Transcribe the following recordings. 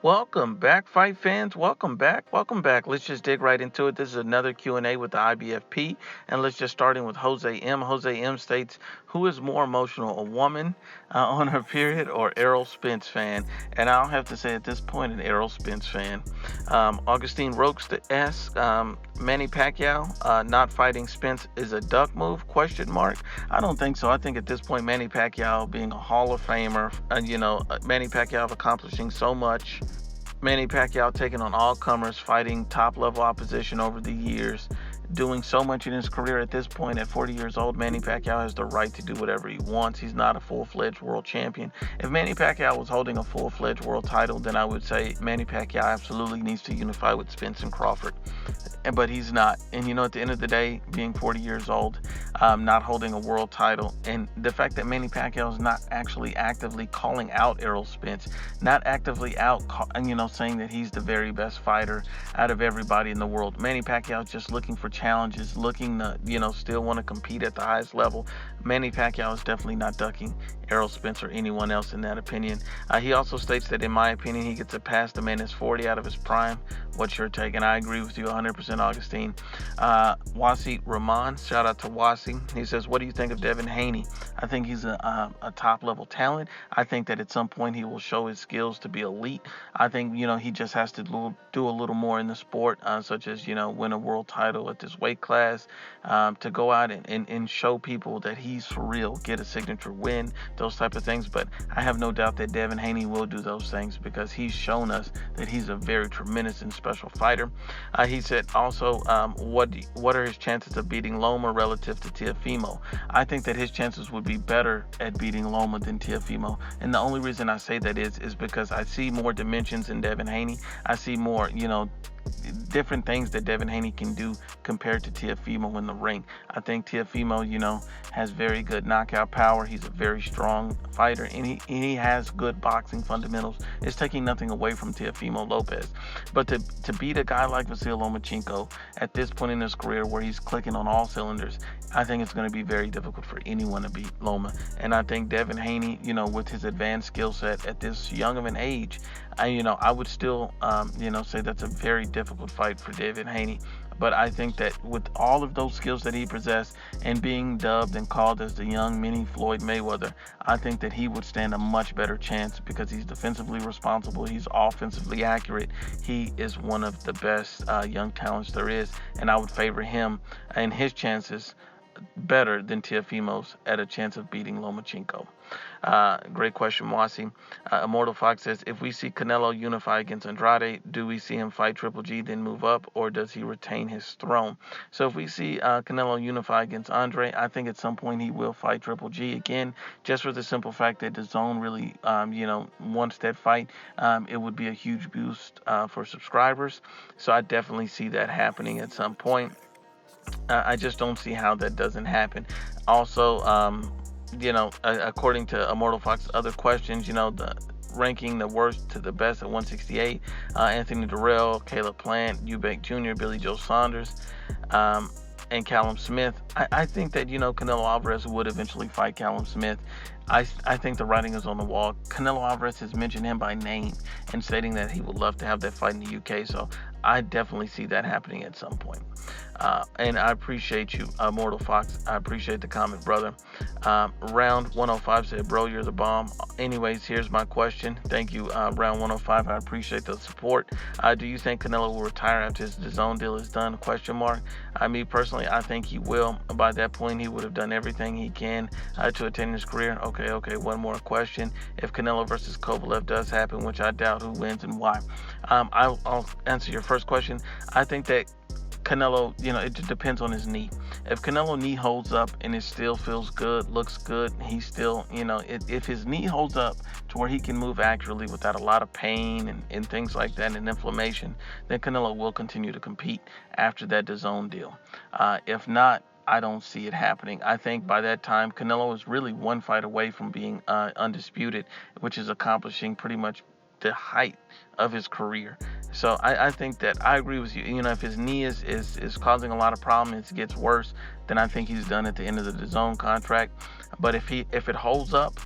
Welcome back, fight fans. Welcome back. Welcome back. Let's just dig right into it. This is another Q&A with the IBFP, and let's just start in with Jose M. Jose M states, "Who is more emotional, a woman on her period or Errol Spence fan?" And I'll have to say at this point, an Errol Spence fan. Augustine Rokes the S. Manny Pacquiao not fighting Spence is a duck move? Question mark. I don't think so. I think at this point, Manny Pacquiao being a Hall of Famer, Manny Pacquiao accomplishing so much. Manny Pacquiao taking on all comers, fighting top level opposition over the years, doing so much in his career at this point at 40 years old. Manny Pacquiao has the right to do whatever he wants. He's not a full-fledged world champion. If Manny Pacquiao was holding a full-fledged world title, then I would say Manny Pacquiao absolutely needs to unify with Spence and Crawford. But he's not. And at the end of the day, being 40 years old, not holding a world title, and the fact that Manny Pacquiao is not actually actively calling out Errol Spence, not actively out, saying that he's the very best fighter out of everybody in the world. Manny Pacquiao is just looking for challenges, looking to, still want to compete at the highest level. Manny Pacquiao is definitely not ducking Errol Spence or anyone else in that opinion. He also states that, in my opinion, he gets a pass. The man is 40 out of his prime. What's your take? And I agree with you 100%, Augustine. Wasi Rahman, shout out to Wasi. He says, "What do you think of Devin Haney?" I think he's a top-level talent. I think that at some point he will show his skills to be elite. I think, he just has to do a little more in the sport, such as, win a world title at this weight class, to go out and show people that he's for real, get a signature win, those type of things. But I have no doubt that Devin Haney will do those things because he's shown us that he's a very tremendous and special fighter. He said also, what are his chances of beating Loma relative to Teofimo? I think that his chances would be better at beating Loma than Teofimo. And the only reason I say that is because I see more dimensions in Devin Haney. I see more, different things that Devin Haney can do compared to Teofimo in the ring. I think Teofimo, has very good knockout power. He's a very strong fighter, and he has good boxing fundamentals. It's taking nothing away from Teofimo Lopez. But to beat a guy like Vasil Lomachenko at this point in his career where he's clicking on all cylinders, I think it's going to be very difficult for anyone to beat Loma. And I think Devin Haney, with his advanced skill set at this young of an age, I would still, say that's a very difficult fight for Devin Haney. But I think that with all of those skills that he possessed and being dubbed and called as the young mini Floyd Mayweather, I think that he would stand a much better chance because he's defensively responsible. He's offensively accurate. He is one of the best young talents there is. And I would favor him and his chances better than Teofimo's at a chance of beating Lomachenko. Great question, Wasi. Immortal Fox says, "If we see Canelo unify against Andrade, do we see him fight Triple G, then move up, or does he retain his throne?" So if we see Canelo unify against Andre, I think at some point he will fight Triple G again, just for the simple fact that the zone really, wants that fight. It would be a huge boost for subscribers. So I definitely see that happening at some point. I just don't see how that doesn't happen. Also, according to Immortal Fox's other questions, the ranking the worst to the best at 168, Anthony Durrell, Caleb Plant, Eubank Jr., Billy Joe Saunders, and Callum Smith. I think that, Canelo Alvarez would eventually fight Callum Smith. I think the writing is on the wall. Canelo Alvarez has mentioned him by name and stating that he would love to have that fight in the UK. So I definitely see that happening at some point. And I appreciate you, Mortal Fox. I appreciate the comment, brother. Round 105 said, "Bro, you're the bomb." Anyways, here's my question. Thank you, Round 105. I appreciate the support. Do you think Canelo will retire after his DAZN deal is done? Question mark. Me personally, I think he will. By that point, he would have done everything he can to attain his career. Okay. One more question. If Canelo versus Kovalev does happen, which I doubt, who wins and why? I'll answer your first question. I think that Canelo, it just depends on his knee. If Canelo knee holds up and it still feels good, looks good, he's still, if his knee holds up to where he can move accurately without a lot of pain and things like that and inflammation, then Canelo will continue to compete after that DAZN deal. If not, I don't see it happening. I think by that time, Canelo is really one fight away from being undisputed, which is accomplishing pretty much the height of his career. So I think that I agree with you. If his knee is causing a lot of problems, it gets worse, then I think he's done at the end of the DAZN contract. But if it holds up,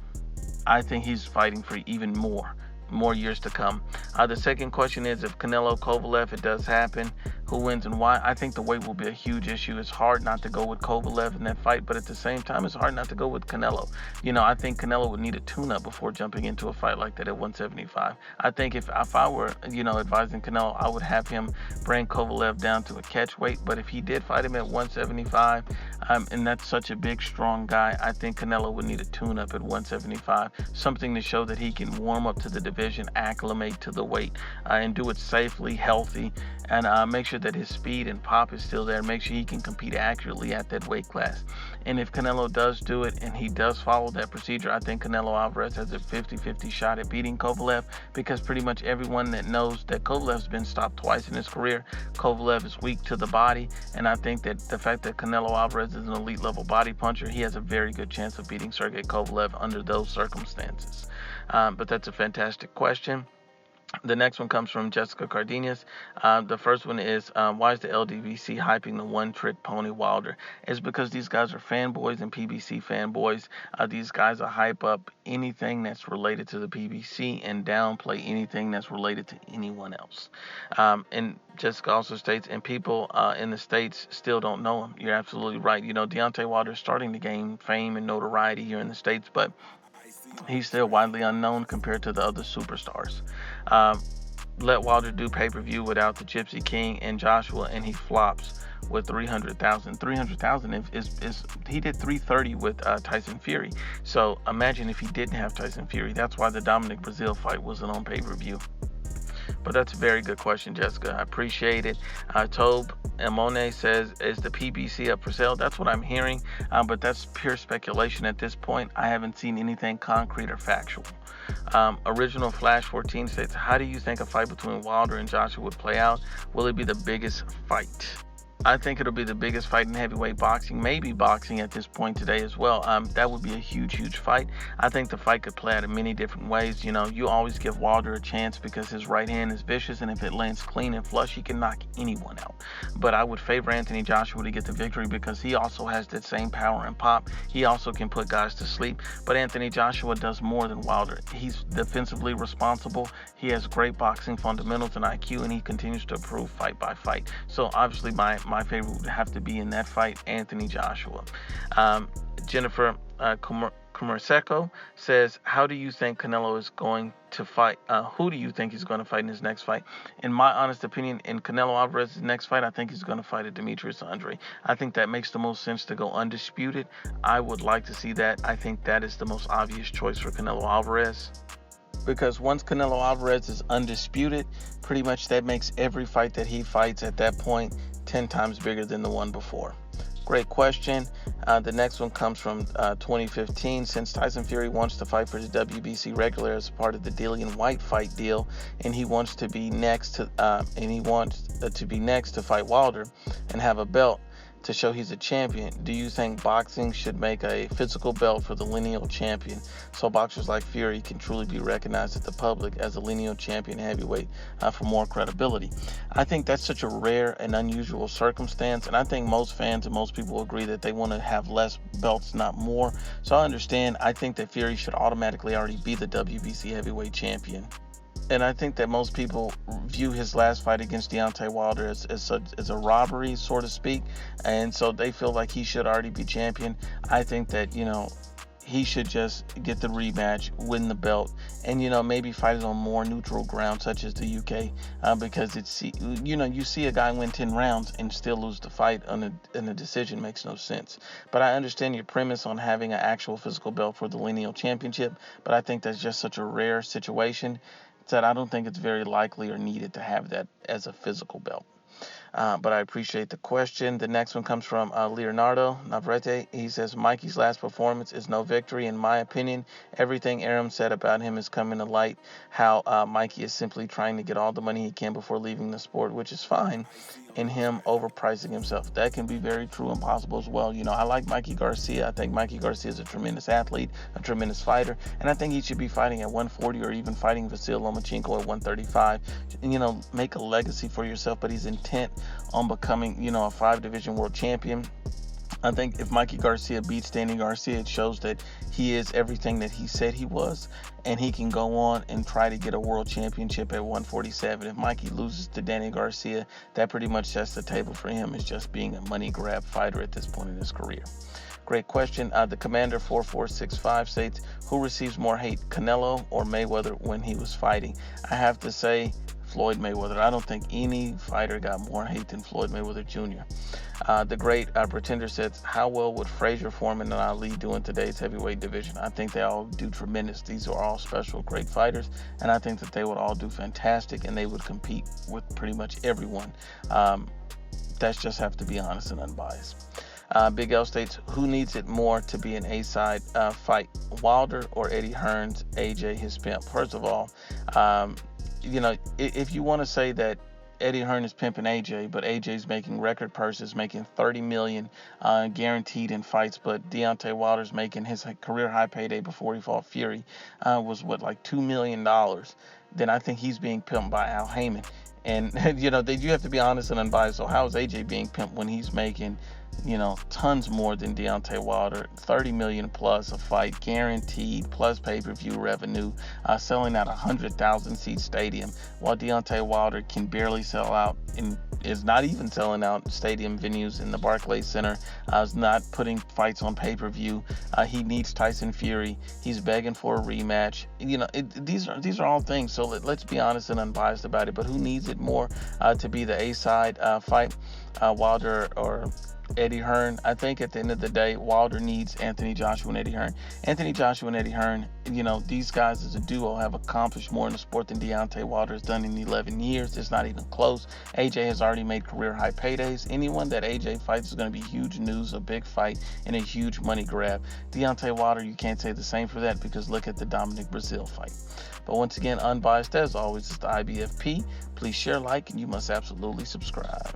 I think he's fighting for even more more years to come. The second question is, if Canelo Kovalev, it does happen, who wins and why? I think the weight will be a huge issue. It's hard not to go with Kovalev in that fight, but at the same time, it's hard not to go with Canelo. I think Canelo would need a tune-up before jumping into a fight like that at 175. I think if I were, advising Canelo, I would have him bring Kovalev down to a catch weight. But if he did fight him at 175, and that's such a big, strong guy, I think Canelo would need a tune-up at 175, something to show that he can warm up to the division, acclimate to the weight, and do it safely, healthy, and make sure that his speed and pop is still there. Make sure he can compete accurately at that weight class. And if Canelo does do it and he does follow that procedure, I think Canelo Alvarez has a 50-50 shot at beating Kovalev, because pretty much everyone that knows that Kovalev's been stopped twice in his career, Kovalev is weak to the body, and I think that the fact that Canelo Alvarez is an elite level body puncher, he has a very good chance of beating Sergey Kovalev under those circumstances. But that's a fantastic question. The next one comes from Jessica Cardenas. The first one is, why is the LDBC hyping the one-trick pony Wilder? It's because these guys are fanboys and PBC fanboys. These guys will hype up anything that's related to the PBC and downplay anything that's related to anyone else. And Jessica also states, and people in the States still don't know him. You're absolutely right. Deontay Wilder is starting to gain fame and notoriety here in the States, but he's still widely unknown compared to the other superstars. Let Wilder do pay-per-view without the Gypsy King and Joshua, and he flops with 300,000. 300,000 is he did 330 with Tyson Fury. So imagine if he didn't have Tyson Fury. That's why the Dominic Breazeale fight wasn't on pay-per-view. But that's a very good question, Jessica. I appreciate it. Tobe Emone says, is the PBC up for sale? That's what I'm hearing, but that's pure speculation at this point. I haven't seen anything concrete or factual. Original Flash 14 states, how do you think a fight between Wilder and Joshua would play out? Will it be the biggest fight? I think it'll be the biggest fight in heavyweight boxing, maybe boxing at this point today as well. That would be a huge, huge fight. I think the fight could play out in many different ways. You always give Wilder a chance because his right hand is vicious, and if it lands clean and flush, he can knock anyone out. But I would favor Anthony Joshua to get the victory because he also has that same power and pop. He also can put guys to sleep. But Anthony Joshua does more than Wilder. He's defensively responsible. He has great boxing fundamentals and IQ, and he continues to improve fight by fight. So obviously my favorite would have to be in that fight, Anthony Joshua. Jennifer Comerseco says, how do you think Canelo is going to fight? Who do you think he's going to fight in his next fight? In my honest opinion, in Canelo Alvarez's next fight, I think he's going to fight a Demetrius Andrade. I think that makes the most sense to go undisputed. I would like to see that. I think that is the most obvious choice for Canelo Alvarez. Because once Canelo Alvarez is undisputed, pretty much that makes every fight that he fights at that point 10 times bigger than the one before. Great question. The next one comes from 2015. Since Tyson Fury wants to fight for the WBC regular as part of the Dillian White fight deal, and he wants to be next to fight Wilder and have a belt to show he's a champion, do you think boxing should make a physical belt for the lineal champion so boxers like Fury can truly be recognized at the public as a lineal champion heavyweight for more credibility? I think that's such a rare and unusual circumstance, and I think most fans and most people agree that they want to have less belts, not more. So I understand. I think that Fury should automatically already be the WBC heavyweight champion. And I think that most people view his last fight against Deontay Wilder as a robbery, so to speak. And so they feel like he should already be champion. I think that, he should just get the rematch, win the belt, and, maybe fight it on more neutral ground, such as the UK, because you see a guy win 10 rounds and still lose the fight in a decision. Makes no sense. But I understand your premise on having an actual physical belt for the lineal championship, but I think that's just such a rare situation that I don't think it's very likely or needed to have that as a physical belt. But I appreciate the question. The next one comes from Leonardo Navarrete. He says, Mikey's last performance is no victory. In my opinion, everything Aram said about him is coming to light, how Mikey is simply trying to get all the money he can before leaving the sport, which is fine, and him overpricing himself. That can be very true and possible as well. I like Mikey Garcia. I think Mikey Garcia is a tremendous athlete, a tremendous fighter, and I think he should be fighting at 140 or even fighting Vasyl Lomachenko at 135. And, make a legacy for yourself, but he's intent on becoming, a 5-division world champion. I think if Mikey Garcia beats Danny Garcia, it shows that he is everything that he said he was, and he can go on and try to get a world championship at 147. If Mikey loses to Danny Garcia, that pretty much sets the table for him as just being a money grab fighter at this point in his career. Great question. The Commander 4465 states, who receives more hate, Canelo or Mayweather when he was fighting? I have to say Floyd Mayweather. I don't think any fighter got more hate than Floyd Mayweather Jr. The great Pretender says, how well would Frazier, Foreman, and Ali do in today's heavyweight division? I think they all do tremendous. These are all special, great fighters, and I think that they would all do fantastic, and they would compete with pretty much everyone. That's just have to be honest and unbiased. Big L states, who needs it more to be an A-side fight, Wilder or Eddie Hearn's AJ his pimp? First of all, if you want to say that Eddie Hearn is pimping AJ, but AJ's making record purses, making $30 million guaranteed in fights, but Deontay Wilder's making his career high payday before he fought Fury was like $2 million, then I think he's being pimped by Al Heyman. And, you have to be honest and unbiased. So how is AJ being pimped when he's making, tons more than Deontay Wilder, $30 million plus a fight guaranteed, plus pay-per-view revenue, selling out a 100,000-seat stadium, while Deontay Wilder can barely sell out and is not even selling out stadium venues in the Barclays Center, is not putting fights on pay-per-view. He needs Tyson Fury. He's begging for a rematch. These are all things. So let's be honest and unbiased about it. But who needs it more to be the A-side fight, Wilder or Eddie Hearn? I think at the end of the day, Wilder needs Anthony Joshua and Eddie Hearn. Anthony Joshua and Eddie Hearn, these guys as a duo have accomplished more in the sport than Deontay Wilder has done in 11 years. It's not even close. AJ has already made career high paydays. Anyone that AJ fights is going to be huge news, a big fight, and a huge money grab. Deontay Wilder, you can't say the same for that because look at the Dominic Brazil fight. But once again, unbiased as always, it's the IBFP. Please share, like, and you must absolutely subscribe.